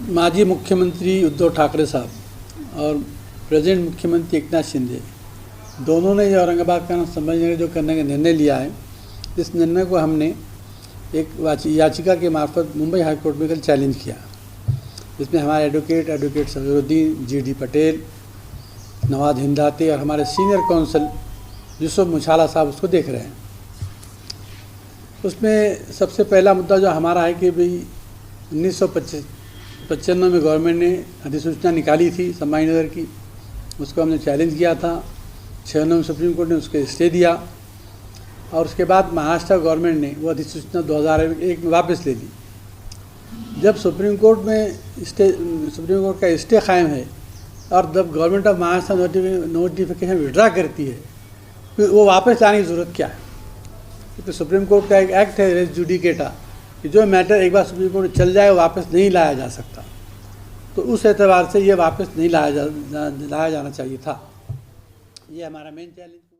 माजी मुख्यमंत्री उद्धव ठाकरे साहब और प्रेजेंट मुख्यमंत्री एकनाथ शिंदे दोनों ने ये औरंगाबाद का समझने जो करने का निर्णय लिया है, इस निर्णय को हमने एक याचिका के मार्फत मुंबई हाई कोर्ट में कल चैलेंज किया, जिसमें हमारे एडवोकेट सफीरुद्दीन, जी.डी. पटेल, नवाज हिंदाते और हमारे सीनियर काउंसिल यूसुफ मुछाला साहब उसको देख रहे हैं। उसमें सबसे पहला मुद्दा जो हमारा है कि भाई 1995 में गवर्नमेंट ने अधिसूचना निकाली थी संभाजी नगर की, उसको हमने चैलेंज किया था। 96 में सुप्रीम कोर्ट ने उसके स्टे दिया और उसके बाद महाराष्ट्र गवर्नमेंट ने वो अधिसूचना 2001 में वापस ले ली। जब सुप्रीम कोर्ट का स्टे कायम है और जब government of Maharashtra notification withdraw करती है, तो वो वापस लाने की ज़रूरत क्या है? तो सुप्रीम कोर्ट का एक एक्ट है रेस जुडिकेटा कि जो मैटर एक बार सुप्रीम कोर्ट चल जाए वो वापस नहीं लाया जा सकता। तो उस एतबार से ये वापस नहीं लाया जाना चाहिए था। ये हमारा मेन चैलेंज।